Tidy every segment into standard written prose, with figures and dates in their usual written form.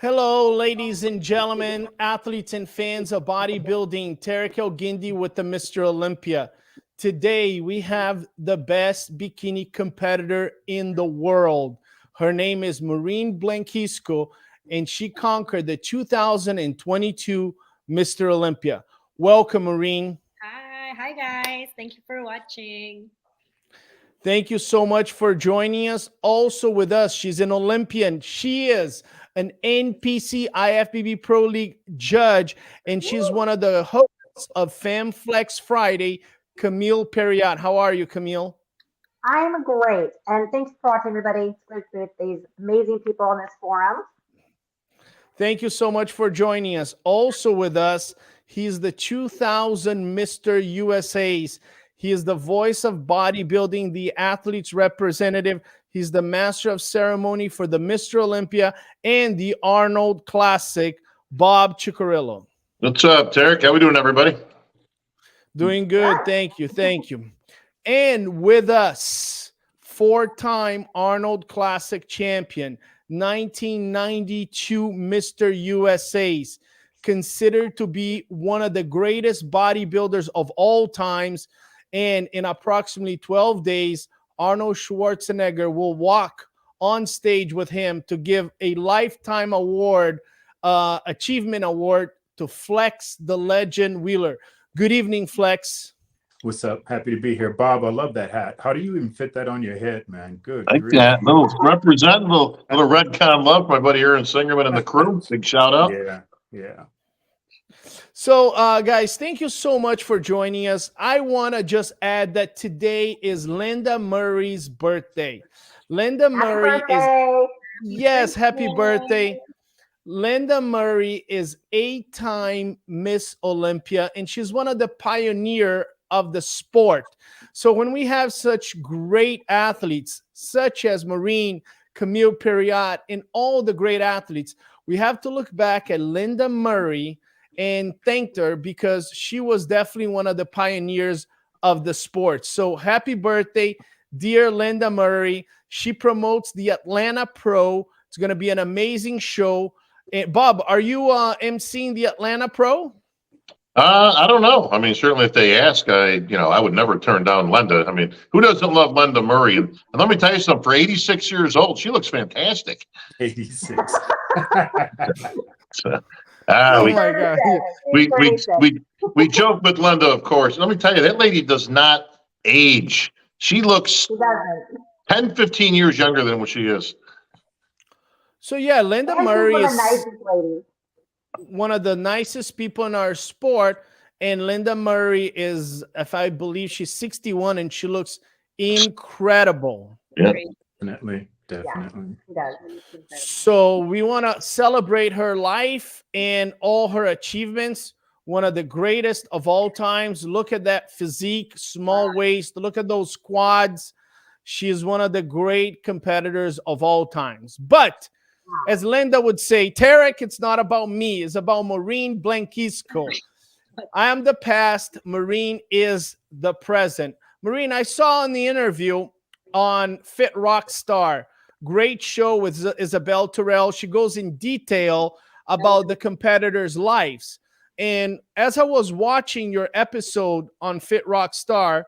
Hello, ladies and gentlemen, athletes and fans of bodybuilding. Terrick El Guindy with the Mr. Olympia. Today, we have the best bikini competitor in the world. Her name is Maureen Blanquisco, and she conquered the 2022 Mr. Olympia. Welcome, Maureen. Hi guys. Thank you for watching. Thank you so much for joining us. Also with us, she's an Olympian. She is an NPC IFBB Pro League judge, and she's one of the hosts of FamFlex Friday, Camile Periat. How are you, Camile? I'm great, and thanks for watching, everybody. It's great to be with these amazing people on this forum. Thank you so much for joining us. Also with us, he's the 2000 Mr. USA's. He is the voice of bodybuilding, the athlete's representative. He's the master of ceremony for the Mr. Olympia and the Arnold Classic, Bob Ciccariello. What's up, Terrick? How we doing, everybody? Doing good. Thank you. Thank you. And with us, four-time Arnold Classic champion, 1992 Mr. USA's, considered to be one of the greatest bodybuilders of all times. And in approximately 12 days, Arnold Schwarzenegger will walk on stage with him to give a lifetime award, achievement award to Flex, the legend Wheeler. Good evening, Flex. What's up? Happy to be here. Bob, I love that hat. How do you even fit that on your head, man? Good. Like that. Little representative, little Redcon love, my buddy Aaron Singerman and the crew. Big shout out. Yeah. So, guys, thank you so much for joining us. I want to just add that today is Linda Murray's birthday. Linda Murray is, yes, happy birthday. Linda Murray is 8-time Miss Olympia, and she's one of the pioneer of the sport. So when we have such great athletes, such as Maureen, Camile Periat, and all the great athletes, we have to look back at Linda Murray and thanked her because she was definitely one of the pioneers of the sport. So happy birthday, dear Linda Murray. She promotes the Atlanta Pro. It's going to be an amazing show. And Bob, are you emceeing the Atlanta Pro? I don't know. I mean, certainly if they ask, I would never turn down Linda. I mean, who doesn't love Linda Murray? And let me tell you something, for 86 years old, she looks fantastic. 86. So, Oh my God. we joke with Linda, of course. Let me tell you, that lady does not age. She looks 10, 15 years younger than what she is. So yeah, Linda Murray is lady. one of the nicest people in our sport. And Linda Murray is, if I believe, she's 61 and she looks incredible. Yeah. Definitely. Yeah, she does. So we want to celebrate her life and all her achievements. One of the greatest of all times. Look at that physique, small waist. Look at those quads. She is one of the great competitors of all times. But as Linda would say, Terrick, it's not about me. It's about Maureen Blanquisco. I am the past. Maureen is the present. Maureen, I saw in the interview on Fit Rock Star, great show with Isabel Terrell. She goes in detail about the competitors' lives. And as I was watching your episode on Fit Rock Star,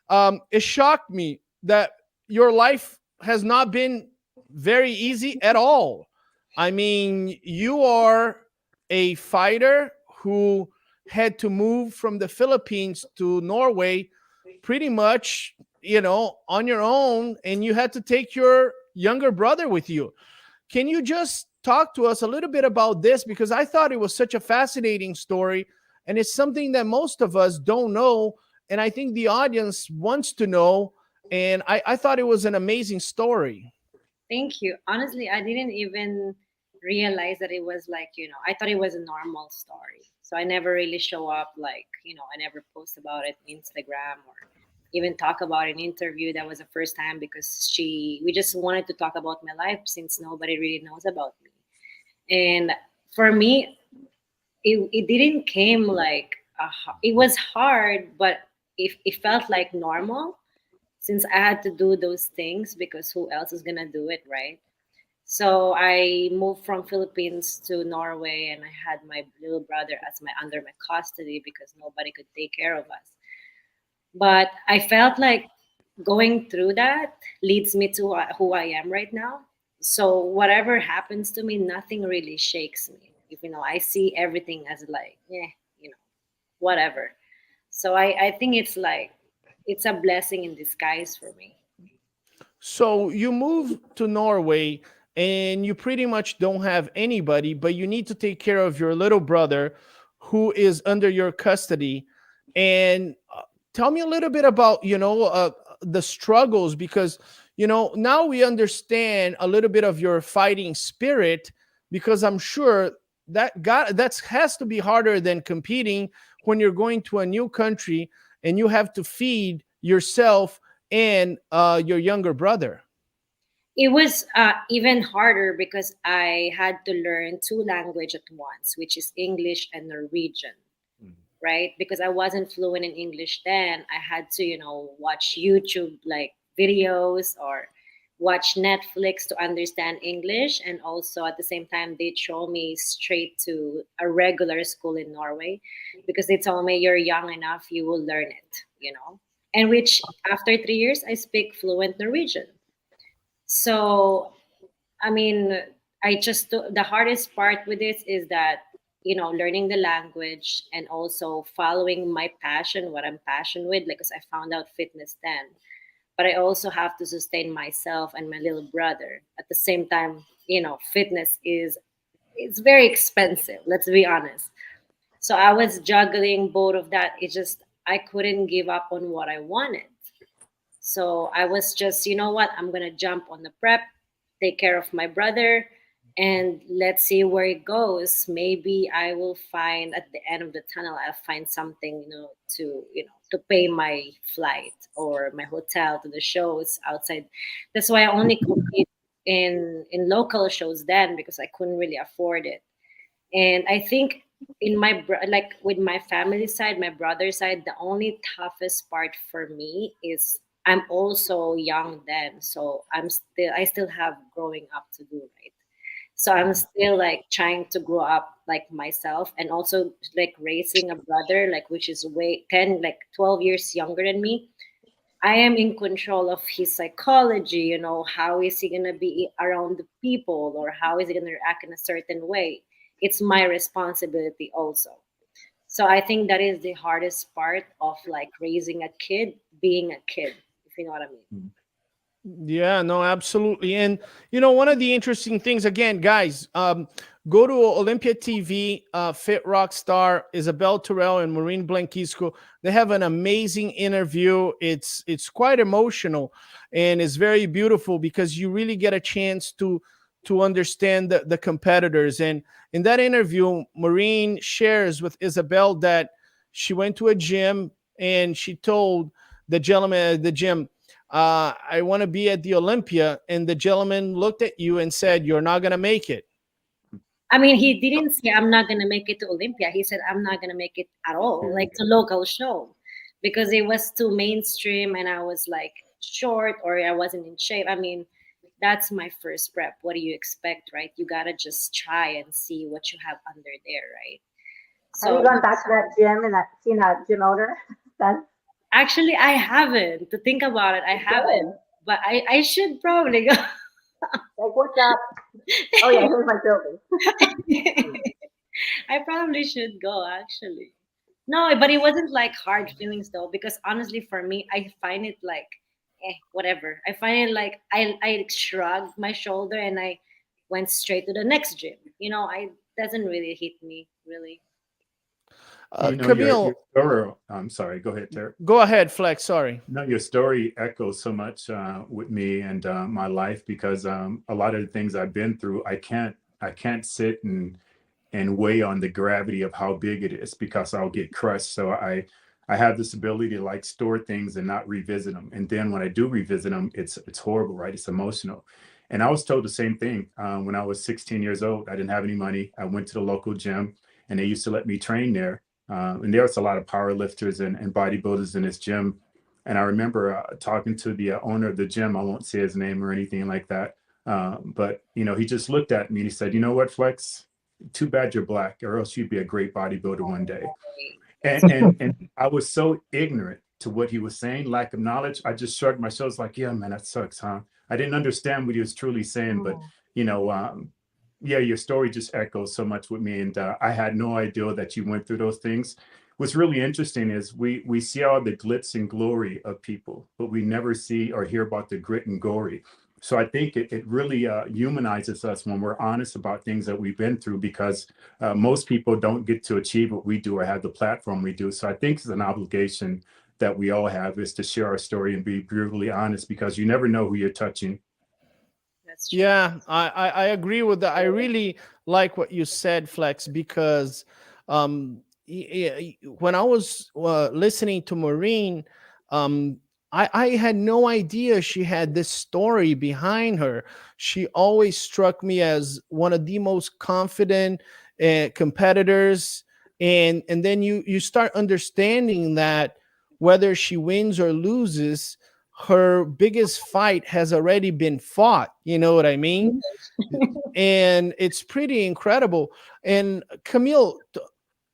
it shocked me that your life has not been very easy at all. I mean, you are a fighter who had to move from the Philippines to Norway pretty much, on your own, and you had to take your younger brother with you. Can you just talk to us a little bit about this? Because I thought it was such a fascinating story, and it's something that most of us don't know, and I think the audience wants to know, and I thought it was an amazing story. Thank you. Honestly, I didn't even realize that it was like, I thought it was a normal story. So I never really show up I never post about it on Instagram or even talk about an interview. That was the first time because we just wanted to talk about my life since nobody really knows about me. And for me, it didn't came it was hard, but it felt like normal since I had to do those things because who else is going to do it, right? So I moved from Philippines to Norway, and I had my little brother as my under my custody because nobody could take care of us. But I felt like going through that leads me to who I am right now. So whatever happens to me, nothing really shakes me. If you know, I see everything as like, yeah, you know, whatever. So I think it's like it's a blessing in disguise for me. So you move to Norway and you pretty much don't have anybody, but you need to take care of your little brother who is under your custody. And tell me a little bit about, the struggles, because, now we understand a little bit of your fighting spirit, because I'm sure that has to be harder than competing when you're going to a new country and you have to feed yourself and your younger brother. It was even harder because I had to learn two languages at once, which is English and Norwegian, right? Because I wasn't fluent in English then. I had to, watch YouTube like videos or watch Netflix to understand English. And also at the same time, they throw me straight to a regular school in Norway because they told me you're young enough, you will learn it. And which after 3 years, I speak fluent Norwegian. So, I mean, the hardest part with this is that, learning the language and also following my passion, what I'm passionate with, like, because I found out fitness then. But I also have to sustain myself and my little brother. At the same time, fitness it's very expensive, let's be honest. So I was juggling both of that. It's just I couldn't give up on what I wanted. So I was just, you know what, I'm going to jump on the prep, take care of my brother, and let's see where it goes. Maybe I will find at the end of the tunnel, I'll find something, to pay my flight or my hotel to the shows outside. That's why I only compete in local shows then because I couldn't really afford it. And I think in like with my family side, my brother's side, the only toughest part for me is I'm also young then, so I still have growing up to do, right? So I'm still like trying to grow up like myself and also like raising a brother like which is way 10 like 12 years younger than me. I am in control of his psychology, how is he going to be around the people or how is he going to react in a certain way. It's my responsibility also. So I think that is the hardest part of like raising a kid, being a kid, if you know what I mean. Yeah, no, absolutely. And one of the interesting things, again, guys, go to Olympia TV, Fit Rock Star, Isabel Terrell and Maureen Blanquisco. They have an amazing interview. It's quite emotional and it's very beautiful because you really get a chance to understand the competitors. And in that interview, Maureen shares with Isabel that she went to a gym and she told the gentleman at the gym, I want to be at the Olympia. And the gentleman looked at you and said, you're not going to make it. I mean, he didn't say, I'm not going to make it to Olympia. He said, I'm not going to make it at all, like the local show, because it was too mainstream and I was like short or I wasn't in shape. I mean, that's my first prep. What do you expect, right? You got to just try and see what you have under there, right? Have you gone back to that gym and seen that gym owner? Actually, I haven't. To think about it, I haven't. But I should probably go. Like, what's up? Oh, yeah, here's my building. I probably should go, actually. No, but it wasn't like hard feelings, though, because honestly, for me, I find it like, whatever. I find it like I shrugged my shoulder and I went straight to the next gym. I doesn't really hit me, really. Camille, your story, I'm sorry, go ahead, Terrick. Go ahead, Flex. Sorry. No, your story echoes so much with me and my life because a lot of the things I've been through, I can't sit and weigh on the gravity of how big it is because I'll get crushed. So I have this ability to like store things and not revisit them. And then when I do revisit them, it's horrible, right? It's emotional. And I was told the same thing when I was 16 years old. I didn't have any money. I went to the local gym and they used to let me train there. And there's a lot of power lifters and bodybuilders in this gym. And I remember talking to the owner of the gym. I won't say his name or anything like that. But, you know, he just looked at me and he said, you know what, Flex, too bad you're black, or else you'd be a great bodybuilder one day. And I was so ignorant to what he was saying, lack of knowledge. I just shrugged my shoulders like, yeah, man, that sucks, huh? I didn't understand what he was truly saying, but, you know, yeah, your story just echoes so much with me. And I had no idea that you went through those things. What's really interesting is we see all the glitz and glory of people, but we never see or hear about the grit and gory. So I think it really humanizes us when we're honest about things that we've been through, because most people don't get to achieve what we do or have the platform we do. So I think it's an obligation that we all have, is to share our story and be brutally honest, because you never know who you're touching. That's true. Yeah, I agree with that. I really like what you said, Flex, because when I was listening to Maureen, I had no idea she had this story behind her. She always struck me as one of the most confident competitors, and then you start understanding that whether she wins or loses, her biggest fight has already been fought. You know what I mean? And it's pretty incredible. And Camille,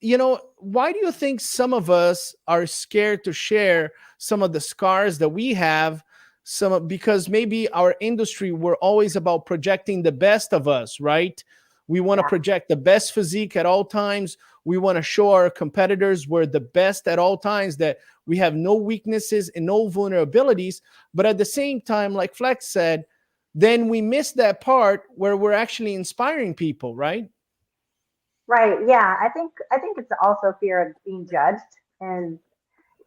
you know, why do you think some of us are scared to share some of the scars that we have? Because maybe our industry, we're always about projecting the best of us, right? We want to project the best physique at all times. We want to show our competitors we're the best at all times, that we have no weaknesses and no vulnerabilities. But at the same time, like Flex said, then we miss that part where we're actually inspiring people, right? Right. Yeah. I think it's also fear of being judged, and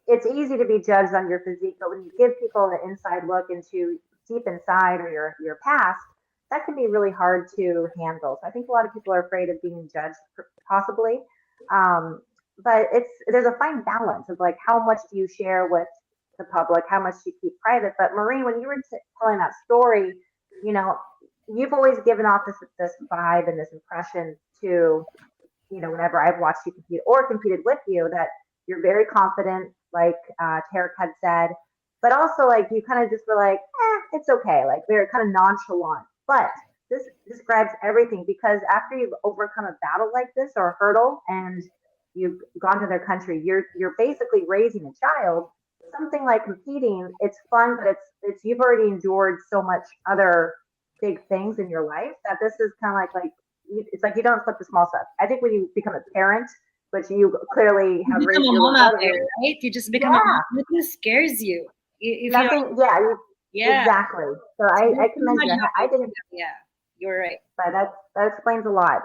it's easy to be judged on your physique, but when you give people an inside look into deep inside or your past, that can be really hard to handle. So I think a lot of people are afraid of being judged, possibly. But there's a fine balance of like, how much do you share with the public, how much do you keep private. But Maureen, when you were telling that story, you know, you've always given off this vibe and this impression to, you know, whenever I've watched you compete or competed with you, that you're very confident, like Terrick had said, but also like you kind of just were like, it's okay, like very kind of nonchalant. But this describes everything, because after you've overcome a battle like this or a hurdle and you've gone to their country, you're basically raising a child. Something like competing, it's fun, but it's you've already endured so much other big things in your life that this is kind of like it's like you don't slip the small stuff. I think when you become a parent, which you clearly have you become a mom out there, right? You just become a mom. Nothing scares you. Nothing, exactly. So I commend you. I didn't. Yeah, you're right. But that explains a lot.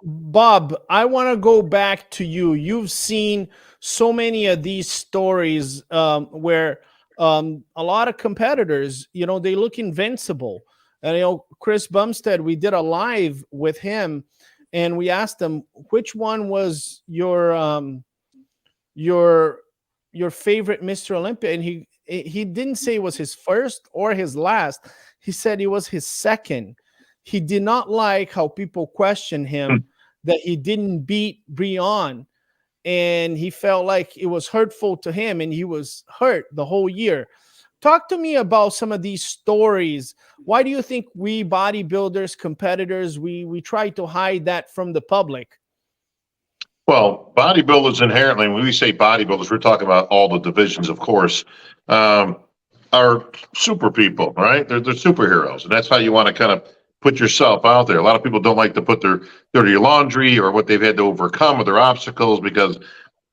Bob, I want to go back to you. You've seen so many of these stories where a lot of competitors, you know, they look invincible. And, you know, Chris Bumstead, we did a live with him, and we asked him which one was your favorite Mr. Olympia, and he didn't say it was his first or his last. He said it was his second. He did not like how people questioned him that he didn't beat Brian, and he felt like it was hurtful to him, and he was hurt the whole year. Talk to me about some of these stories. Why do you think we bodybuilders, competitors, we try to hide that from the public? Well, bodybuilders inherently, when we say bodybuilders, we're talking about all the divisions, of course, are super people, right? They're superheroes, and that's how you want to kind of put yourself out there. A lot of people don't like to put their dirty laundry or what they've had to overcome or their obstacles, because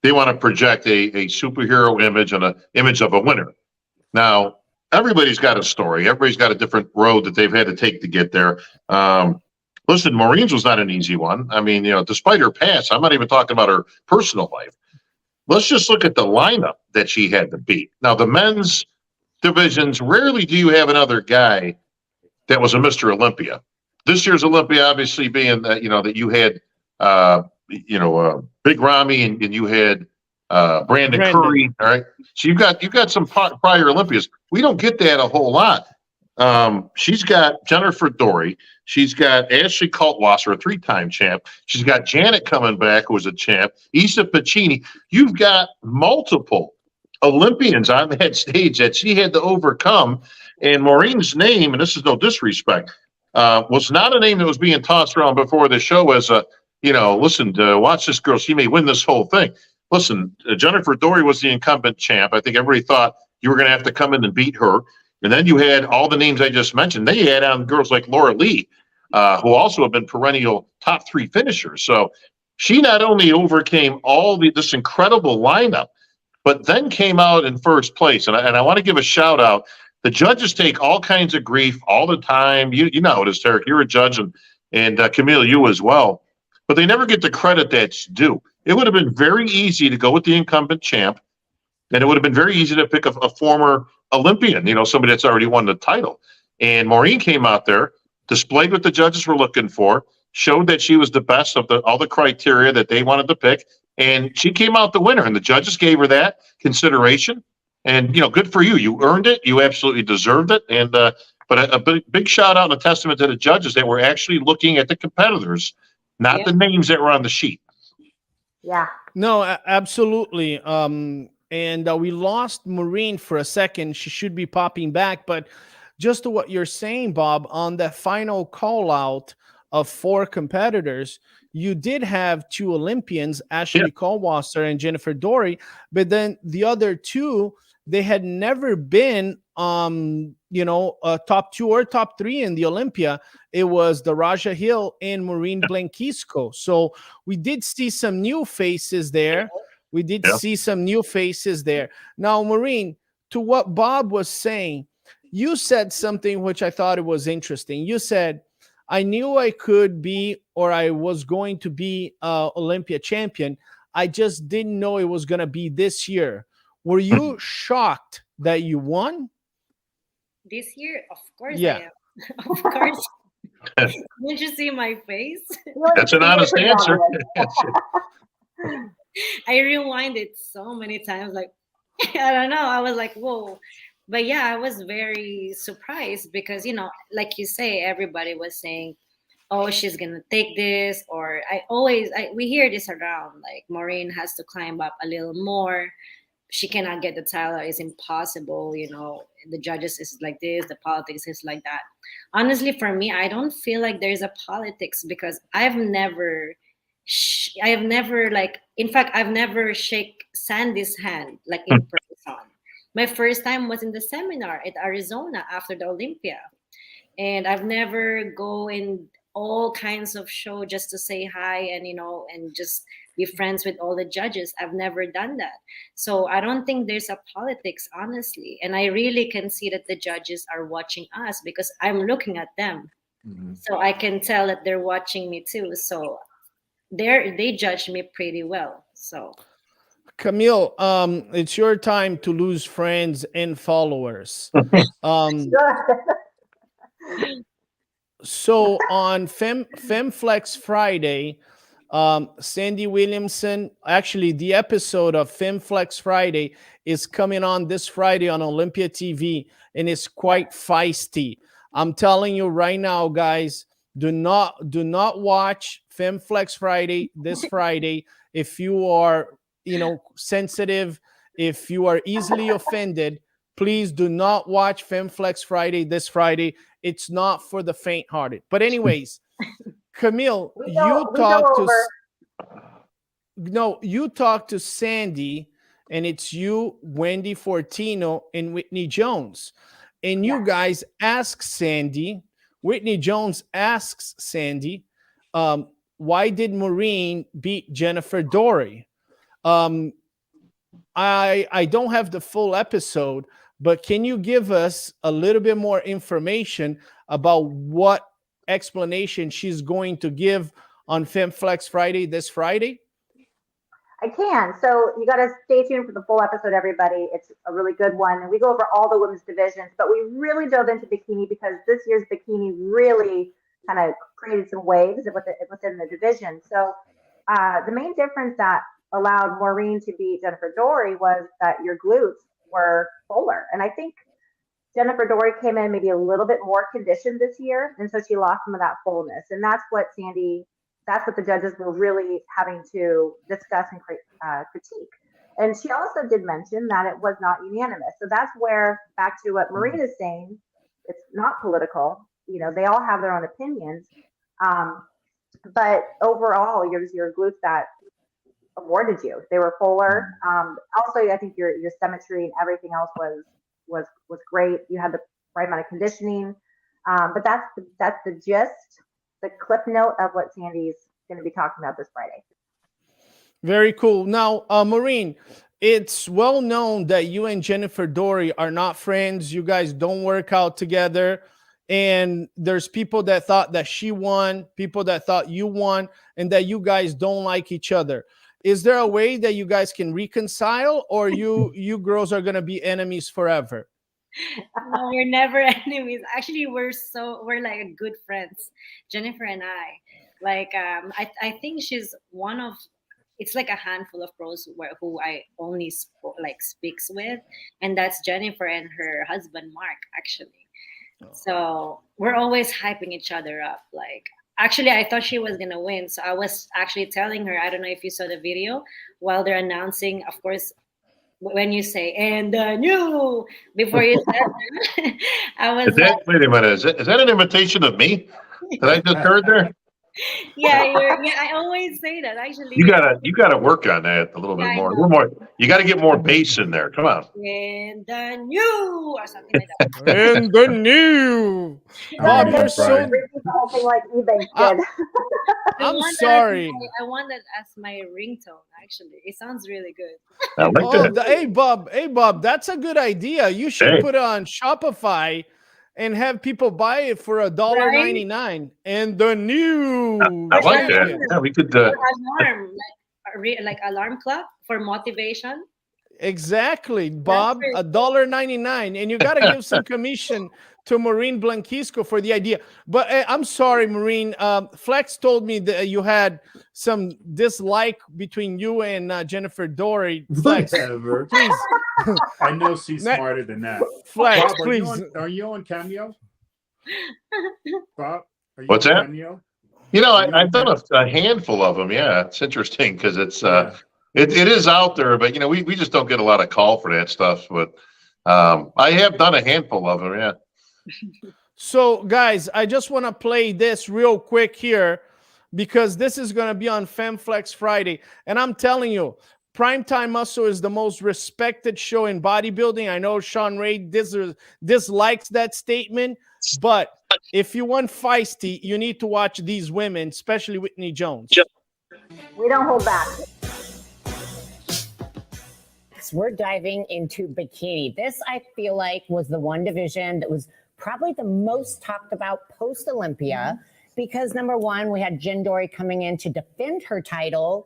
they want to project a superhero image and an image of a winner. Now, everybody's got a story. Everybody's got a different road that they've had to take to get there. Listen, Maureen's was not an easy one. I mean, you know, despite her past, I'm not even talking about her personal life. Let's just look at the lineup that she had to beat. Now, the men's divisions, rarely do you have another guy that was a Mr. Olympia. This year's Olympia, obviously, being that, you know, that you had, Big Ramy and you had Brandon Curry. All right. So you've got some prior Olympias. We don't get that a whole lot. She's got Jennifer Dory. She's got Ashley Kaltwasser, a 3-time champ. She's got Janet coming back, who was a champ. Isa Pacini. You've got multiple Olympians on that stage that she had to overcome. And Maureen's name, and this is no disrespect, was not a name that was being tossed around before the show as a, listen, watch this girl. She may win this whole thing. Listen, Jennifer Dory was the incumbent champ. I think everybody thought you were going to have to come in and beat her. And then you had all the names I just mentioned. Then you had on girls like Laura Lee, who also have been perennial top 3 finishers. So she not only overcame this incredible lineup, but then came out in first place. And I want to give a shout out. The judges take all kinds of grief all the time. You know how it is, Terrick. You're a judge, and Camile, you as well. But they never get the credit that's due. It would have been very easy to go with the incumbent champ, and it would have been very easy to pick a former Olympian, somebody that's already won the title. And Maureen came out there, displayed what the judges were looking for, showed that she was the best of all the criteria that they wanted to pick, and she came out the winner. And the judges gave her that consideration. And, good for you. You earned it. You absolutely deserved it. And but a big shout out and a testament to the judges that were actually looking at the competitors, not the names that were on the sheet. Yeah. No, absolutely. And we lost Maureen for a second. She should be popping back. But just to what you're saying, Bob, on the final call out of 4 competitors, you did have 2 Olympians, Ashley Kohlwasser and Jennifer Dory, but then the other 2, they had never been, a top 2 or top 3 in the Olympia. It was the Raja Hill and Maureen Blanquisco. So we did see some new faces there. Now, Maureen, to what Bob was saying, you said something which I thought it was interesting. You said, I knew I could be, or I was going to be Olympia champion. I just didn't know it was going to be this year. Were you shocked that you won? This year, of course Yeah. I am. Of course. Didn't you see my face? That's an honest answer. I rewind it so many times. Like, I don't know. I was like, whoa. But yeah, I was very surprised because, like you say, everybody was saying, oh, she's going to take this. Or we hear this around, like Maureen has to climb up a little more. She cannot get the title. It's impossible. The judges is like this. The politics is like that. Honestly, for me, I don't feel like there's a politics because I've never shake Sandy's hand like in person. My first time was in the seminar at Arizona after the Olympia. And I've never go in all kinds of show just to say hi and, and just be friends with all the judges. I've never done that. So I don't think there's a politics, honestly. And I really can see that the judges are watching us because I'm looking at them. Mm-hmm. So I can tell that they're watching me too. So they judge me pretty well. So Camile, it's your time to lose friends and followers. So on FemFlex Friday, Sandy Williamson, actually the episode of FemFlex Friday is coming on this Friday on Olympia TV, and it's quite feisty. I'm telling you right now, guys, do not watch FemFlex Friday this Friday if you are sensitive, if you are easily offended. Please do not watch FemFlex Friday this Friday. It's not for the faint-hearted. But anyways, Camile, you talked to Sandy, and it's you, Wendy Fortino, and Whitney Jones. And you guys ask Sandy, Whitney Jones asks Sandy, why did Maureen beat Jennifer Dory? I don't have the full episode, but can you give us a little bit more information about what explanation she's going to give on FemFlex Friday this Friday? I can. So you got to stay tuned for the full episode, everybody. It's a really good one. And we go over all the women's divisions, but we really dove into bikini because this year's bikini really kind of created some waves within the division. So the main difference that allowed Maureen to beat Jennifer Dory was that your glutes were fuller. And I think Jennifer Dory came in maybe a little bit more conditioned this year, and so she lost some of that fullness. And that's what the judges were really having to discuss and critique. And she also did mention that it was not unanimous. So that's where, back to what Maureen is saying, It's not political. You know, they all have their own opinions. But overall, your glutes that awarded you, they were fuller. Also, I think your symmetry and everything else was great. You had the right amount of conditioning. But that's the gist, the clip note of what Sandy's going to be talking about this Friday. Very cool. Now, Maureen, it's well known that you and Jennifer Dory are not friends. You guys don't work out together. And there's people that thought that she won, people that thought you won, and that you guys don't like each other. Is there a way that you guys can reconcile, or you girls are going to be enemies forever? No, we're never enemies. Actually, we're like good friends, Jennifer and I. Like, I think she's one of, it's like a handful of pros who I only speaks with, and that's Jennifer and her husband Mark, actually. So we're always hyping each other up. Like, actually, I thought she was gonna win, so I was actually telling her. I don't know if you saw the video while they're announcing. Of course, when you say "and the new" before you said that, I was like, wait a minute, is that an imitation of me that I just heard there? yeah, I always say that. Actually, You gotta work on that a little bit more. A little more. You got to get more bass in there. Come on. "And the new" or something like that. And the new. Bob, you're so. Something like eBay did. I'm sorry. I want that as my ringtone. Actually, it sounds really good. I like that. Hey Bob, that's a good idea. You should put it on Shopify and have people buy it for $1.99. And the new. I like that. Yeah, we could. Alarm, like alarm clock for motivation. Exactly, Bob. $1.99, and you got to give some commission to Maureen Blanquisco for the idea. But I'm sorry, Maureen. Flex told me that you had some dislike between you and Jennifer Dory. Flex, Whatever. please. I know she's smarter than that. Flex, Bob, please. Are you on Cameo? Bob, are you What's on that? Cameo? You know, I've done a handful of them. Yeah, it's interesting because it's it is out there, but you know, we just don't get a lot of call for that stuff. But I have done a handful of them. Yeah. So, guys, I just want to play this real quick here because this is going to be on FemFlex Friday. And I'm telling you, Primetime Muscle is the most respected show in bodybuilding. I know Sean Ray dislikes that statement, but if you want feisty, you need to watch these women, especially Whitney Jones. We don't hold back. We're diving into bikini. This, I feel like, was the one division that was probably the most talked about post-Olympia because, number one, we had Jen Dory coming in to defend her title,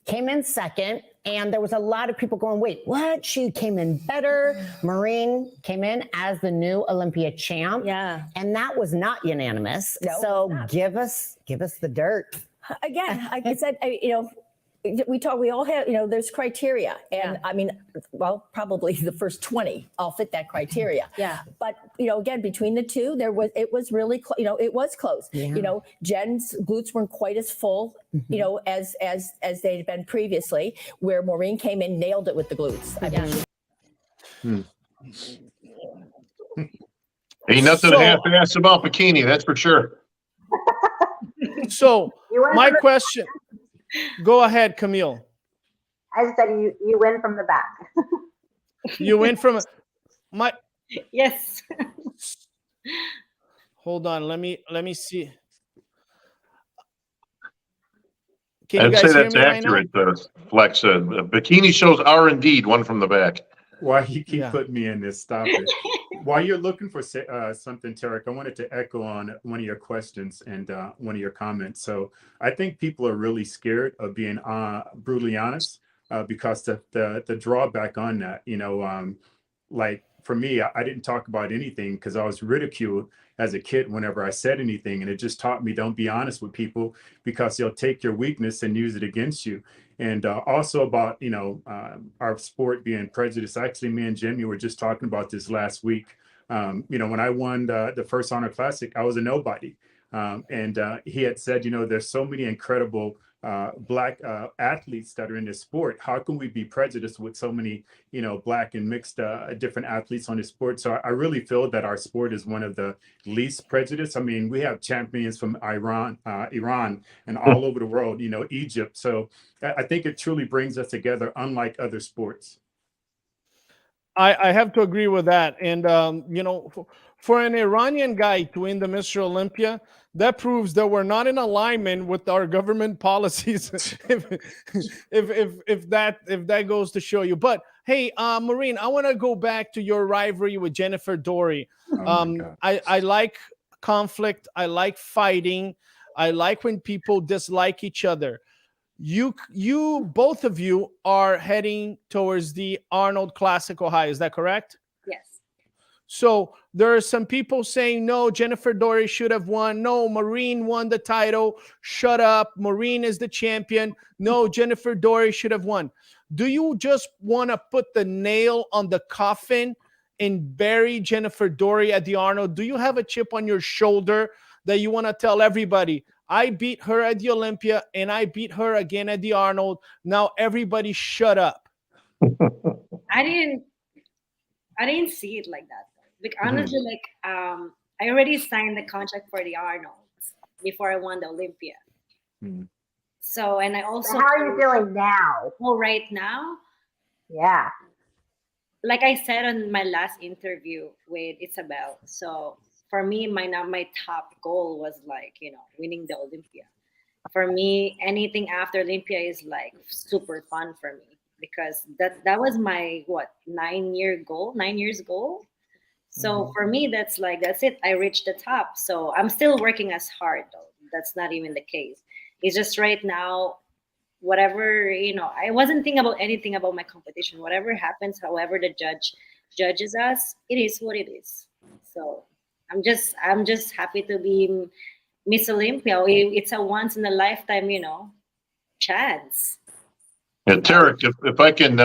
came in second, and there was a lot of people going, wait, what? She came in better. Maureen came in as the new Olympia champ. Yeah. And that was not unanimous. No, so give us the dirt. Again, like I said, we all have, there's criteria. And I mean, well, probably the first 20 all fit that criteria. Yeah. But, again, between the two, it was really, it was close. Yeah. Jen's glutes weren't quite as full, as they had been previously, where Maureen came in, nailed it with the glutes. Ain't nothing half-assed about bikini, that's for sure. So, my question. Go ahead, Camille. I just said you win from the back. You win from my. Yes. Hold on. Let me see. Can you I'd guys say hear that's me accurate, Flex. Bikini shows are indeed one from the back. Why you keep putting me in this? Stop it. While you're looking for something, Terrick, I wanted to echo on one of your questions and one of your comments. So I think people are really scared of being brutally honest because the drawback on that, like for me, I didn't talk about anything because I was ridiculed as a kid whenever I said anything. And it just taught me, don't be honest with people because they'll take your weakness and use it against you. And also about, our sport being prejudiced. Actually, me and Jimmy were just talking about this last week. When I won the first Arnold Classic, I was a nobody. And he had said, there's so many incredible Black athletes that are in this sport. How can we be prejudiced with so many, Black and mixed different athletes on this sport? So I really feel that our sport is one of the least prejudiced. I mean, we have champions from Iran, and all over the world, Egypt. So I think it truly brings us together, unlike other sports. I have to agree with that. And, for an Iranian guy to win the Mr. Olympia, that proves that we're not in alignment with our government policies. if that goes to show you. But hey, Maureen, I want to go back to your rivalry with Jennifer Dory. I like conflict. I like fighting. I like when people dislike each other. You both of you are heading towards the Arnold Classic, Ohio. Is that correct? Yes. So there are some people saying, no, Jennifer Dory should have won. No, Maureen won the title. Shut up. Maureen is the champion. No, Jennifer Dory should have won. Do you just want to put the nail on the coffin and bury Jennifer Dory at the Arnold? Do you have a chip on your shoulder that you want to tell everybody, I beat her at the Olympia and I beat her again at the Arnold. Now everybody shut up. I didn't see it like that. Like honestly, I already signed the contract for the Arnolds before I won the Olympia. So, and I also. So how are you feeling now? Well, right now, yeah. Like I said on my last interview with Isabel, so for me, my top goal was winning the Olympia. For me, anything after Olympia is super fun for me because that was my 9 years goal. So for me, that's it. I reached the top. So I'm still working as hard though. That's not even the case. It's just right now, whatever, I wasn't thinking about anything about my competition. Whatever happens, however the judge judges us, it is what it is. So I'm just happy to be Miss Olympia. It's a once in a lifetime, chance. Yeah, Terrick, if I can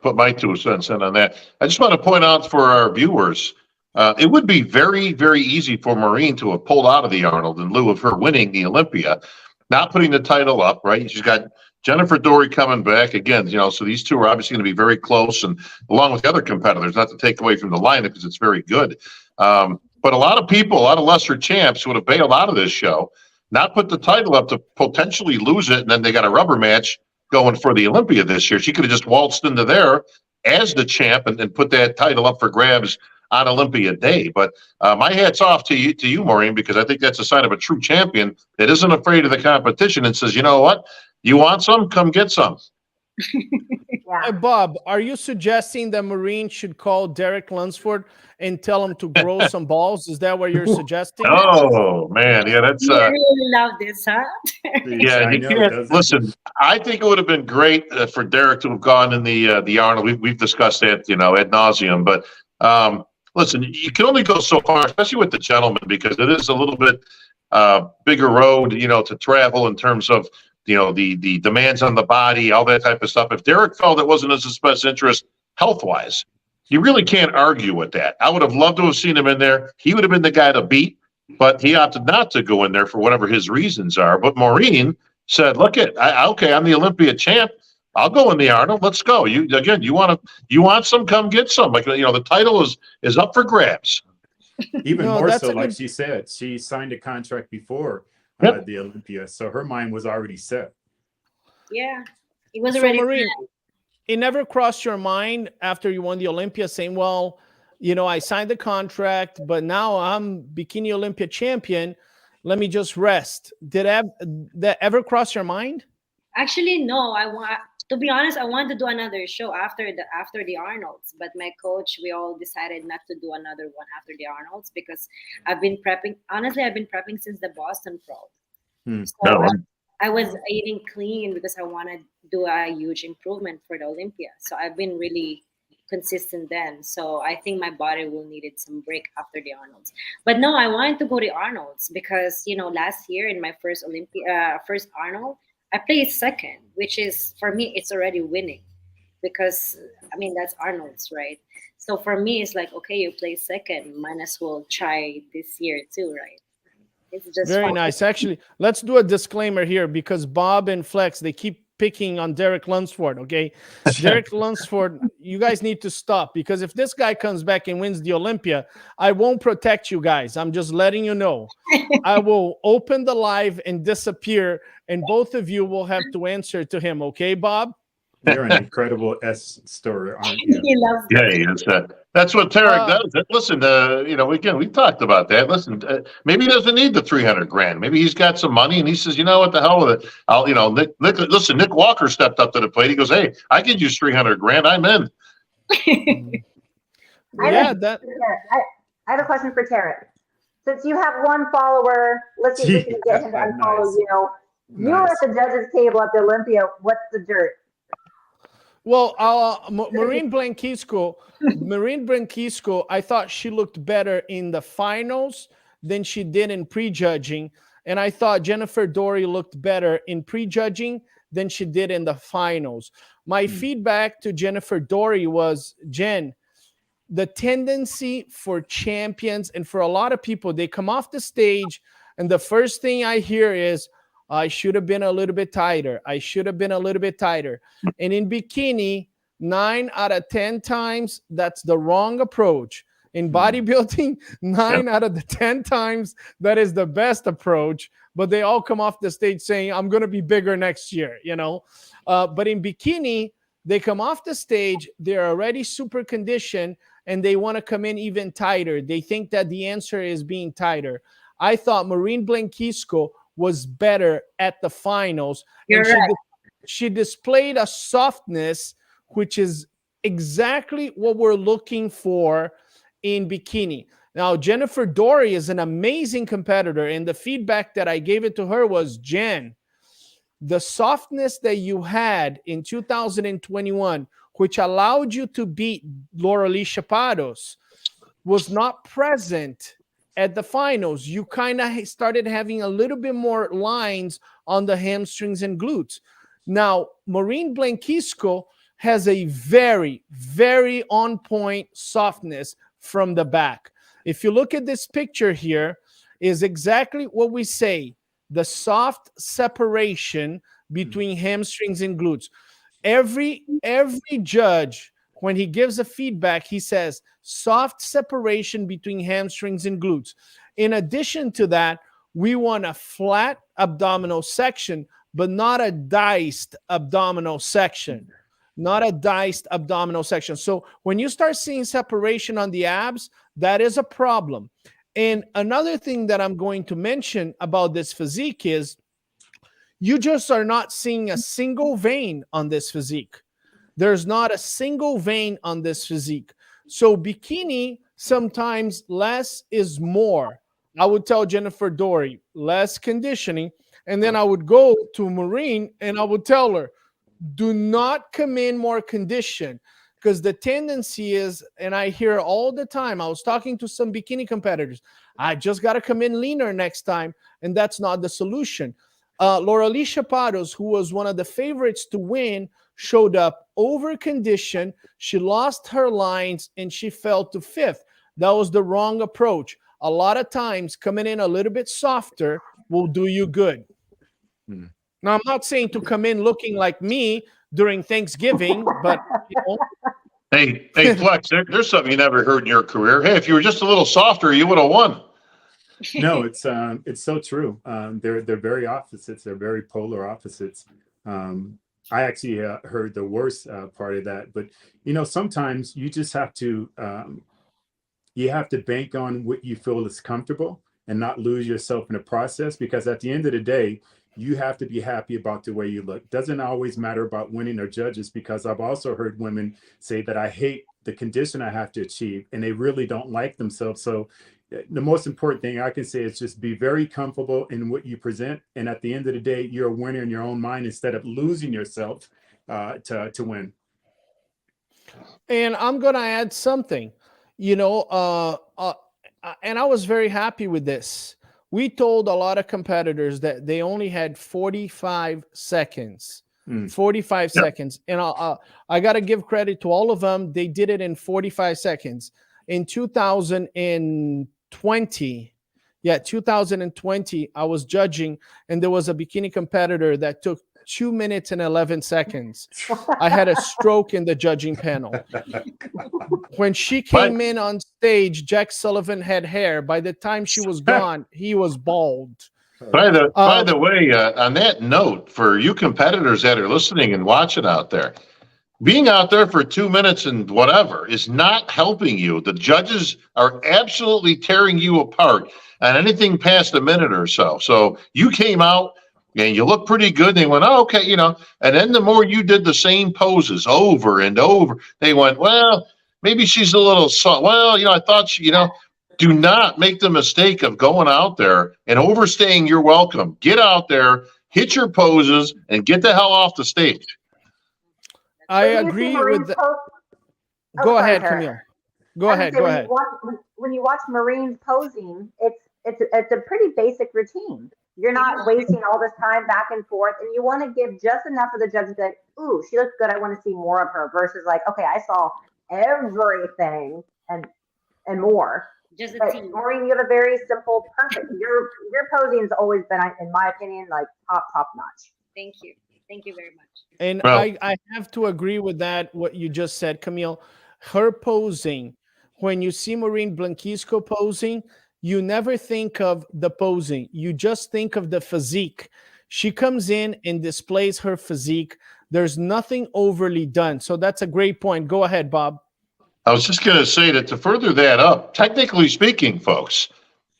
put my 2 cents in on that, I just want to point out for our viewers, it would be very, very easy for Maureen to have pulled out of the Arnold in lieu of her winning the Olympia, not putting the title up, right? She's got Jennifer Dory coming back again, so these two are obviously going to be very close, and along with the other competitors, not to take away from the lineup because it's very good. But a lot of people, a lot of lesser champs would have bailed out of this show, not put the title up to potentially lose it, and then they got a rubber match going for the Olympia this year. She could have just waltzed into there as the champ and put that title up for grabs on Olympia Day. But my hat's off to you, Maureen, because I think that's a sign of a true champion that isn't afraid of the competition and says, you know what, you want some, come get some. Yeah. Bob, are you suggesting that Maureen should call Derek Lunsford and tell him to grow some balls? Is that what you're suggesting? Oh man, yeah, that's You really love this, huh? yeah. You can't listen. I think it would have been great for Derek to have gone in the Arnold. We've discussed that, ad nauseum. But listen, you can only go so far, especially with the gentleman, because it is a little bit bigger road, to travel in terms of the demands on the body, all that type of stuff. If Derek felt it wasn't his best interest health-wise, you really can't argue with that. I would have loved to have seen him in there. He would have been the guy to beat, but he opted not to go in there for whatever his reasons are. But Maureen said, look okay, I'm the Olympia champ. I'll go in the Arnold. Let's go. You want some, come get some. The title is up for grabs. Even more so, like she said, she signed a contract before the Olympia, so her mind was already set. Yeah, it was already. Maureen, it never crossed your mind after you won the Olympia saying, well, I signed the contract, but now I'm Bikini Olympia champion. Let me just rest. Did that ever cross your mind? Actually, no. To be honest, I wanted to do another show after the Arnolds, but my coach, we all decided not to do another one after the Arnolds because I've been prepping. Honestly, I've been prepping since the Boston Pro. So I was eating clean because I want to do a huge improvement for the Olympia. So I've been really consistent then. So I think my body will needed some break after the Arnolds. But no, I wanted to go to Arnolds because last year in my first Arnold, I placed second, which is, for me, it's already winning because, that's Arnold's, right? So for me, it's like, okay, you placed second, might as well try this year too, right? It's just Very fun. nice. Actually, let's do a disclaimer here because Bob and Flex, they keep picking on Derek Lunsford, okay? Derek Lunsford, you guys need to stop because if this guy comes back and wins the Olympia, I won't protect you guys. I'm just letting you know. I will open the live and disappear, and both of you will have to answer to him, okay, Bob? You're an incredible S story, aren't you? He loves Yeah, it. he is. That's what Terrick does. Listen, again, we talked about that. Listen, maybe he doesn't need the 300 grand. Maybe he's got some money and he says, you know what the hell with it? Nick Walker stepped up to the plate. He goes, hey, I could use 300 grand. I'm in. Yeah, I have a question for Terrick. Since you have one follower, let's see if we can get him to unfollow Nice. you. You were at the judges' table at the Olympia. What's the dirt? well, Maureen Blanquisco, I thought she looked better in the finals than she did in prejudging. And I thought Jennifer Dory looked better in prejudging than she did in the finals. My feedback to Jennifer Dory was, Jen, the tendency for champions and for a lot of people, they come off the stage and the first thing I hear is, I should have been a little bit tighter. I should have been a little bit tighter. And in bikini, 9 out of 10 times, that's the wrong approach. In bodybuilding, 9 out of the 10 times, that is the best approach. But they all come off the stage saying, I'm going to be bigger next year, you know. But in bikini, they come off the stage, they're already super conditioned, and they want to come in even tighter. They think that the answer is being tighter. I thought Maureen Blanquisco was better at the finals. You're right. She displayed a softness, which is exactly what we're looking for in bikini. Now, Jennifer Dory is an amazing competitor, and the feedback that I gave it to her was, Jen, the softness that you had in 2021, which allowed you to beat Loralee Chapados, was not present at the finals. You kind of started having a little bit more lines on the hamstrings and glutes. Now, Maureen Blanquisco has a very, very on point softness from the back. If you look at this picture here, is exactly what we say, the soft separation between hamstrings and glutes. Every judge, when he gives a feedback, he says soft separation between hamstrings and glutes. In addition to that, we want a flat abdominal section, but not a diced abdominal section. Not a diced abdominal section. So when you start seeing separation on the abs, that is a problem. And another thing that I'm going to mention about this physique is you just are not seeing a single vein on this physique. There's not a single vein on this physique. So bikini, sometimes less is more. I would tell Jennifer Dory, less conditioning. And then I would go to Maureen and I would tell her, do not come in more condition. Because the tendency is, and I hear all the time, I was talking to some bikini competitors, I just got to come in leaner next time. And that's not the solution. Loralee Chapados, who was one of the favorites to win, showed up over conditioned. She lost her lines and she fell to 5th. That was the wrong approach. A lot of times coming in a little bit softer will do you good. Now, I'm not saying to come in looking like me during Thanksgiving, but you know. Hey, Flex, there's something you never heard in your career. Hey, if you were just a little softer, you would have won. No, it's so true. They're very opposites. They're very polar opposites. I actually heard the worst part of that, but you know, sometimes you just have to bank on what you feel is comfortable and not lose yourself in the process. Because at the end of the day, you have to be happy about the way you look. Doesn't always matter about winning or judges, because I've also heard women say that I hate the condition I have to achieve, and they really don't like themselves. So the most important thing I can say is just be very comfortable in what you present. And at the end of the day, you're a winner in your own mind instead of losing yourself to win. And I'm going to add something, you know, and I was very happy with this. We told a lot of competitors that they only had 45 seconds. 45 seconds. And I got to give credit to all of them. They did it in 45 seconds. In 2020, Yeah, 2020, I was judging, and there was a bikini competitor that took 2 minutes and 11 seconds. I had a stroke in the judging panel. When she came in on stage, Jack Sullivan had hair. By the time she was gone, he was bald. By the way, on that note, for you competitors that are listening and watching out there, being out there for 2 minutes and whatever is not helping you. The judges are absolutely tearing you apart on anything past a minute or so. So you came out and you look pretty good. They went, oh, okay, and then the more you did the same poses over and over, they went, well, maybe she's a little soft. Well, I thought she, do not make the mistake of going out there and overstaying your welcome. Get out there, hit your poses, and get the hell off the stage. I agree with that. Go ahead, Camille. Go ahead. When you watch Maureen's posing, it's a pretty basic routine. You're not wasting all this time back and forth, and you want to give just enough of the judges that, ooh, she looks good, I want to see more of her, versus like, okay, I saw everything and more. Just but Maureen, you have a very simple, perfect. Your posing's always been, in my opinion, like top notch. Thank you. Thank you very much. And I have to agree with that, what you just said, Camille. Her posing, when you see Maureen Blanquisco posing, you never think of the posing. You just think of the physique. She comes in and displays her physique. There's nothing overly done. So that's a great point. Go ahead, Bob. I was just going to say that to further that up, technically speaking, folks,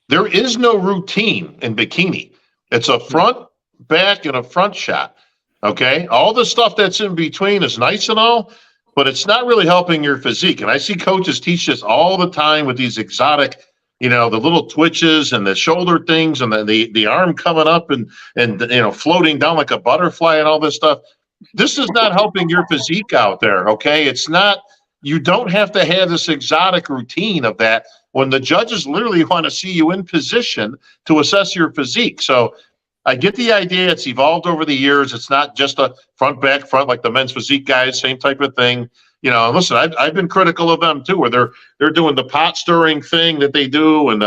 there is no routine in bikini. It's a front, back, and a front shot. Okay, all the stuff that's in between is nice and all, but it's not really helping your physique. And I see coaches teach this all the time with these exotic, the little twitches and the shoulder things and the arm coming up and floating down like a butterfly and all this stuff. This is not helping your physique out there. Okay, it's not. You don't have to have this exotic routine of that when the judges literally want to see you in position to assess your physique. So I get the idea. It's evolved over the years. It's not just a front, back, front like the men's physique guys, same type of thing. Listen, I've been critical of them too, where they're doing the pot stirring thing that they do and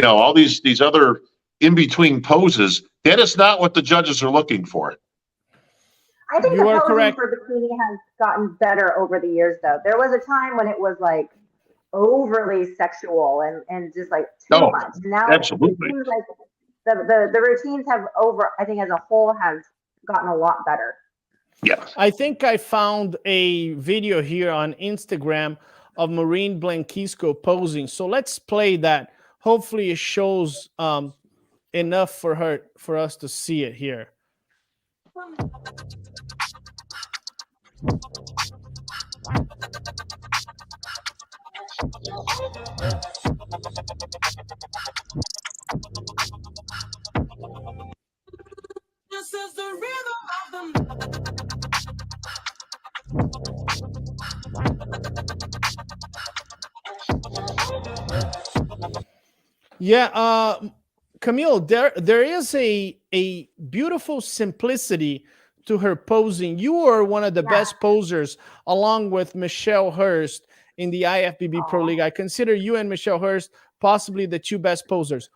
all these other in between poses. That is not what the judges are looking for. I think the posing for bikini has gotten better over the years, though. There was a time when it was like overly sexual and just like too much. Now absolutely. It seems like the routines have I think as a whole have gotten a lot better. Yeah. I think I found a video here on Instagram of Maureen Blanquisco posing. So let's play that. Hopefully it shows enough for us to see it here. This is the rhythm of the. Yeah, Camille, there is a beautiful simplicity to her posing. You are one of the best posers, along with Michelle Hurst in the IFBB Pro League. I consider you and Michelle Hurst possibly the two best posers.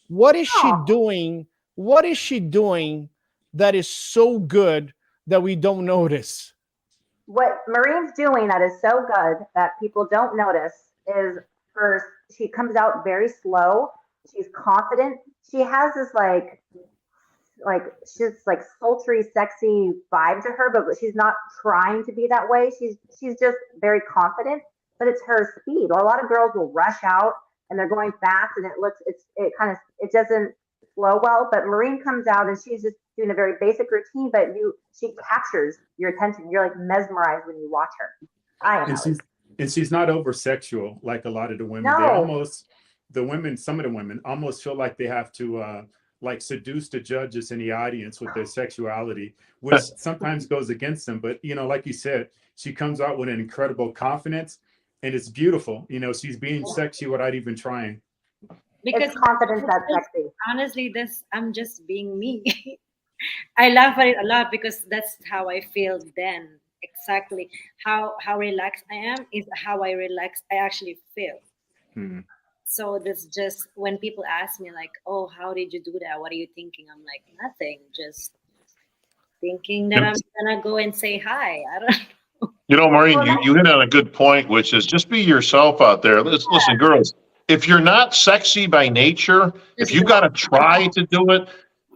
What is she doing? What is she doing that is so good that we don't notice? What Maureen's doing that is so good that people don't notice is first, she comes out very slow. She's confident. She has this she's like sultry, sexy vibe to her, but she's not trying to be that way. She's just very confident, but it's her speed. A lot of girls will rush out and they're going fast and it doesn't flow well, but Maureen comes out and she's just doing a very basic routine, but she captures your attention. You're like mesmerized when you watch her. And she's not over sexual like a lot of the women. No. Some of the women almost feel like they have to seduce the judges in the audience with their sexuality, which sometimes goes against them. But like you said, she comes out with an incredible confidence and it's beautiful. She's being sexy without even trying. Because it's confidence that's sexy. Honestly, I'm just being me. I laugh at it a lot because that's how I feel then. Exactly how relaxed I am is how I actually feel. So that's just when people ask me like, "Oh, how did you do that? What are you thinking?" I'm like, nothing, just thinking that I'm gonna go and say hi. I don't. You know, Maureen, you hit on a good point, which is just be yourself out there. Listen, girls, if you're not sexy by nature, if you got to try to do it,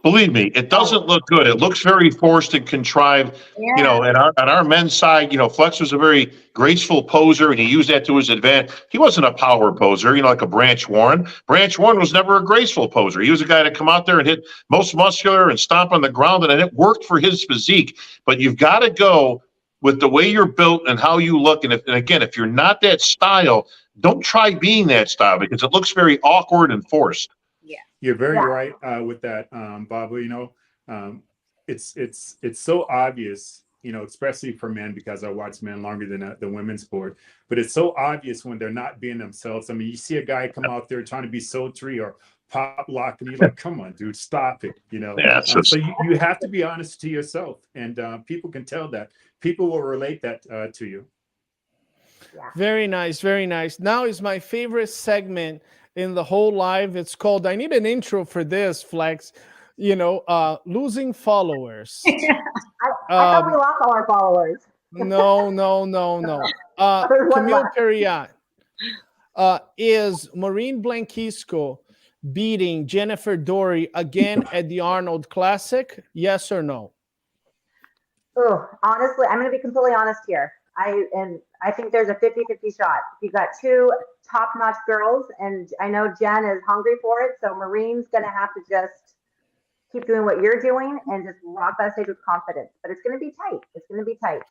believe me, it doesn't look good. It looks very forced and contrived. You know, and on our men's side, you know, Flex was a very graceful poser, and he used that to his advantage. He wasn't a power poser, you know, like a Branch Warren. Branch Warren was never a graceful poser. He was a guy to come out there and hit most muscular and stomp on the ground, and it worked for his physique. But you've got to go with the way you're built and how you look. And again, if you're not that style, don't try being that style because it looks very awkward and forced. Yeah. You're very right with that, Baba. You know, it's so obvious, you know, especially for men, because I watch men longer than the women's sport. But it's so obvious when they're not being themselves. I mean, you see a guy come out there trying to be sultry or pop lock, and you're like, come on, dude, stop it. You know, so you have to be honest to yourself, and people can tell that. People will relate that to you. Very nice, very nice. Now is my favorite segment in the whole live. It's called, I need an intro for this, Flex. You know, losing followers. I thought we lost all our followers. No. Camile Periat. Is Maureen Blanquisco beating Jennifer Dory again at the Arnold Classic? Yes or no? Oh, honestly, I'm going to be completely honest here. I think there's a 50-50 shot. You got two top-notch girls, and I know Jen is hungry for it. So Maureen's going to have to just keep doing what you're doing and just rock that stage with confidence. But it's going to be tight. It's going to be tight.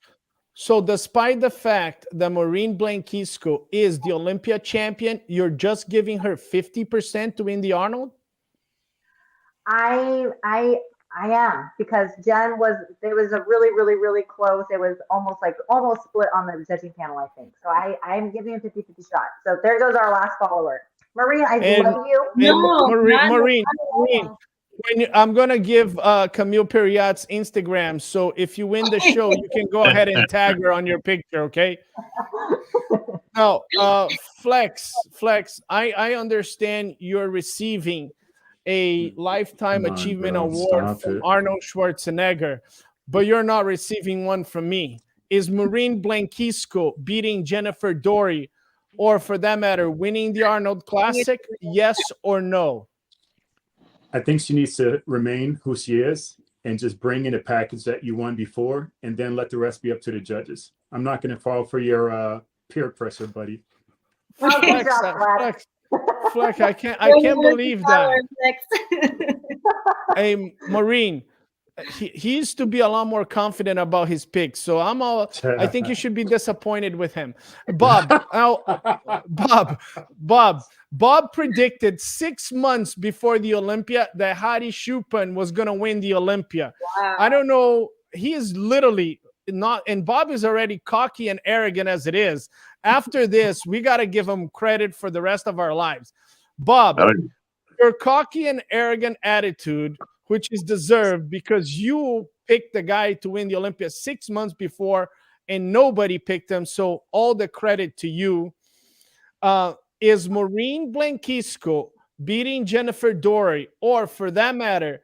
So despite the fact that Maureen Blanquisco is the Olympia champion, you're just giving her 50% to win the Arnold? I am, because Jen there was a really, really, really close. It was almost split on the judging panel, I think. So I'm giving a 50-50 shot. So there goes our last follower. Maureen, I love you. No, Maureen, I'm going to give Camile Periat's Instagram. So if you win the show, you can go ahead and tag her on your picture, okay? Now, Flex, I understand you're receiving a Lifetime Achievement Award from Arnold Schwarzenegger, but you're not receiving one from me. Is Maureen Blanquisco beating Jennifer Dory, or for that matter, winning the Arnold Classic? Yes or no? I think she needs to remain who she is and just bring in a package that you won before, and then let the rest be up to the judges. I'm not going to fall for your peer pressure, buddy. Flex, I can't believe that. Hey, Maureen, he used to be a lot more confident about his picks, so I think you should be disappointed with him. Bob predicted 6 months before the Olympia that Hadi Choopan was going to win the Olympia. Wow. I don't know. He is literally not, and Bob is already cocky and arrogant as it is. After this, we got to give him credit for the rest of our lives. Bob, your cocky and arrogant attitude, which is deserved because you picked the guy to win the Olympia 6 months before and nobody picked him. So all the credit to you. Is Maureen Blanquisco beating Jennifer Dory, or for that matter,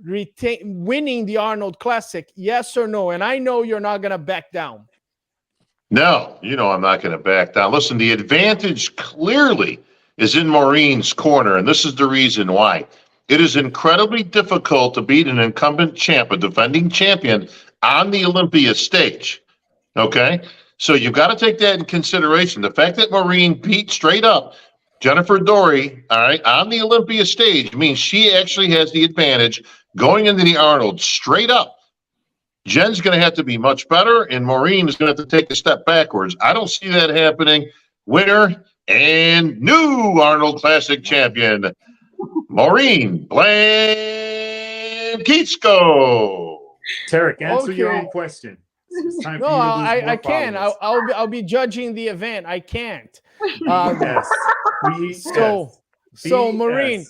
winning the Arnold Classic? Yes or no? And I know you're not going to back down. No, you know I'm not going to back down. Listen, the advantage clearly is in Maureen's corner, and this is the reason why. It is incredibly difficult to beat an incumbent champ, a defending champion, on the Olympia stage. Okay? So you've got to take that in consideration. The fact that Maureen beat straight up Jennifer Dory, all right, on the Olympia stage means she actually has the advantage going into the Arnold straight up. Jen's going to have to be much better, and Maureen is going to have to take a step backwards. I don't see that happening. Winner and new Arnold Classic champion, Maureen Blanquisco. Terrick, answer your own question. It's time for No, you to lose I more can't. followers. I'll be judging the event. I can't. Yes. So Maureen,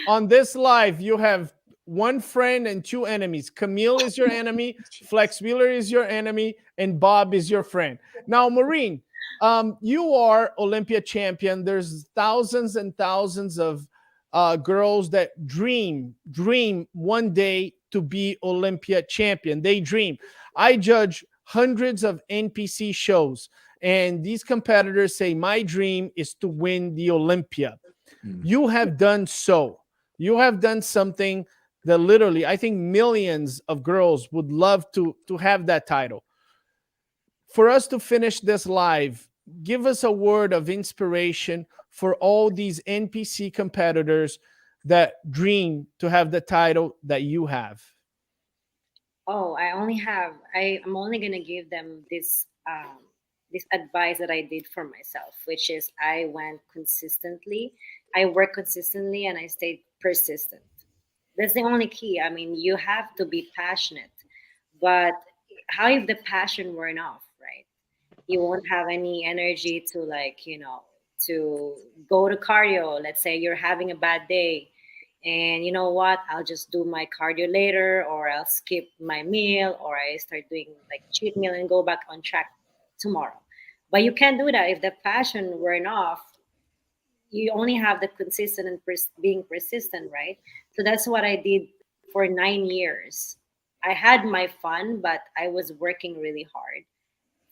on this live, you have one friend and two enemies. Camile is your enemy, Flex Wheeler is your enemy, and Bob is your friend. Now, Maureen, You are Olympia champion. There's thousands and thousands of girls that dream one day to be Olympia champion. They dream. I judge hundreds of NPC shows, and these competitors say, my dream is to win the Olympia. You have done so. You have done something that literally, I think millions of girls would love to have that title. For us to finish this live, give us a word of inspiration for all these NPC competitors that dream to have the title that you have. Oh, I'm only gonna give them this this advice that I did for myself, which is I worked consistently, and I stayed persistent. That's the only key. I mean, you have to be passionate, but how if the passion weren't off, right? You won't have any energy to, like, to go to cardio. Let's say you're having a bad day, and you know what, I'll just do my cardio later, or I'll skip my meal, or I start doing like cheat meal and go back on track tomorrow. But you can't do that if the passion weren't off. You only have the consistent and being persistent, right? So that's what I did for 9 years. I had my fun, but I was working really hard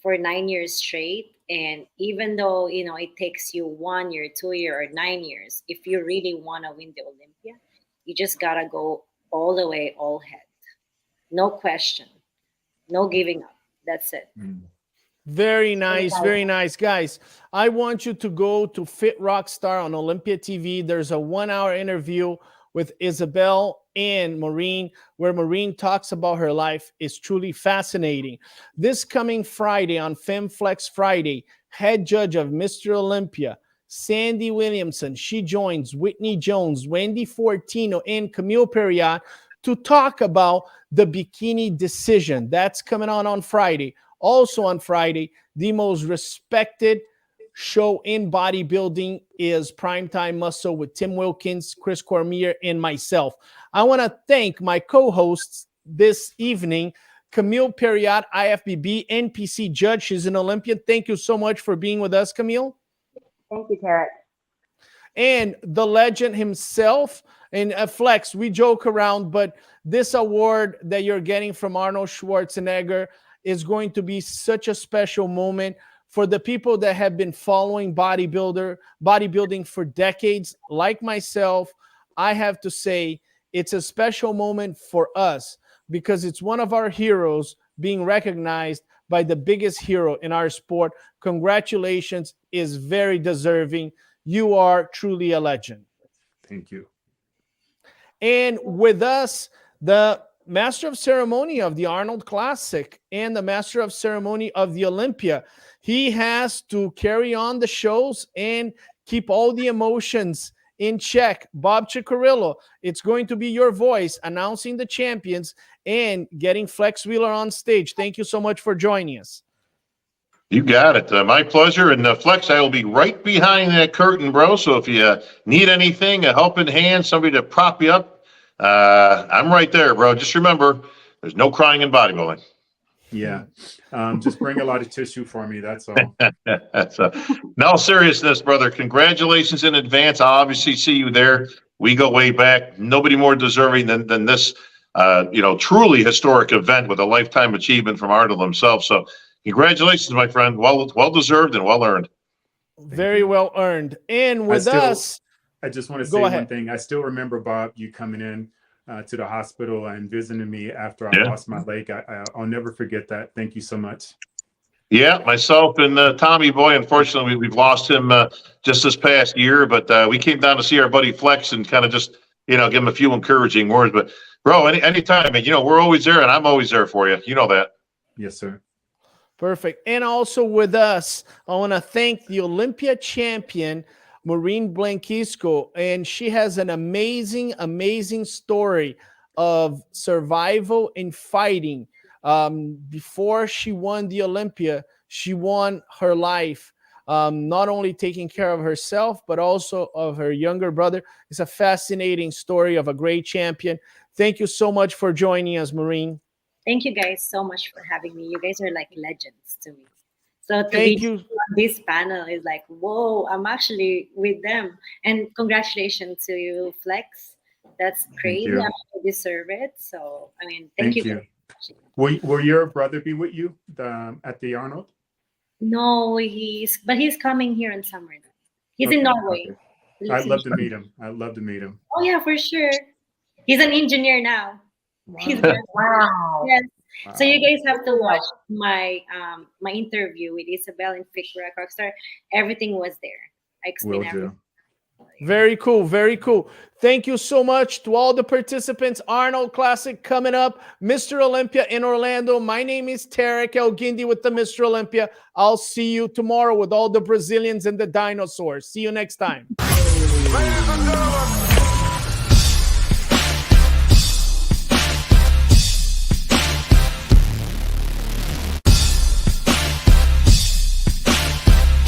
for 9 years straight. And even though, it takes you 1 year, 2 year, or 9 years, if you really want to win the Olympia, you just got to go all the way, all head. No question. No giving up. That's it. Very nice, very nice, guys. I want you to go to Fit Rockstar on Olympia TV. There's a 1-hour interview with Isabel and Maureen, where Maureen talks about her life. It's truly fascinating. This coming Friday on FemFlex Friday, head judge of Mr. Olympia, Sandy Williamson, she joins Whitney Jones, Wendy Fortino, and Camile Periat to talk about the bikini decision. That's coming on Friday. Also on Friday, the most respected show in bodybuilding is Primetime Muscle with Tim Wilkins, Chris Cormier, and myself. I want to thank my co-hosts this evening, Camile Periat, IFBB, NPC judge. She's an Olympian. Thank you so much for being with us, Camile. Thank you, Terrick. And the legend himself. And Flex, we joke around, but this award that you're getting from Arnold Schwarzenegger is going to be such a special moment for the people that have been following bodybuilding for decades, like myself. I have to say it's a special moment for us because it's one of our heroes being recognized by the biggest hero in our sport. Congratulations, is very deserving. You are truly a legend. Thank you. And with us, the Master of Ceremony of the Arnold Classic and the Master of Ceremony of the Olympia. He has to carry on the shows and keep all the emotions in check. Bob Ciccarillo, it's going to be your voice announcing the champions and getting Flex Wheeler on stage. Thank you so much for joining us. You got it. My pleasure. And Flex, I will be right behind that curtain, bro. So if you need anything, a helping hand, somebody to prop you up, I'm right there, bro. Just remember, there's no crying in bodybuilding. Yeah. Just bring a lot of tissue for me. That's all. No seriousness, brother. Congratulations in advance. I'll obviously see you there. We go way back. Nobody more deserving than this, truly historic event with a lifetime achievement from Arnold himself. So congratulations, my friend. Well deserved and well earned. Very well earned. And with us, I just want to say one thing. I still remember, Bob, you coming in to the hospital and visiting me after I lost my leg. I'll never forget that. Thank you so much. Yeah, myself and Tommy Boy. Unfortunately, we've lost him just this past year, but we came down to see our buddy Flex and kind of just, give him a few encouraging words. But, bro, anytime, we're always there, and I'm always there for you. You know that. Yes, sir. Perfect. And also with us, I want to thank the Olympia champion, Maureen Blanquisco, and she has an amazing, amazing story of survival and fighting. Before she won the Olympia, she won her life, not only taking care of herself, but also of her younger brother. It's a fascinating story of a great champion. Thank you so much for joining us, Maureen. Thank you guys so much for having me. You guys are like legends to me. So to Thank be you. on this panel is like, whoa, I'm actually with them. And congratulations to you, Flex. That's crazy. you. I mean, you deserve it. So I mean, Thank thank you. you. Will your brother be with you at the Arnold? No, he's coming here in summer. He's in Okay, Norway. okay. He lives I'd in- love to meet him. I'd love to meet him. Oh yeah, for sure. He's an engineer now. He's very- Wow. yes. So you Wow. guys have to watch my my interview with Isabel and Fikra Rockstar. Everything was there. I explained Will everything. do. Very cool. Very cool. Thank you so much to all the participants. Arnold Classic coming up. Mr. Olympia in Orlando. My name is Terrick El Guindy with the Mr. Olympia. I'll see you tomorrow with all the Brazilians and the dinosaurs. See you next time. Ladies and gentlemen,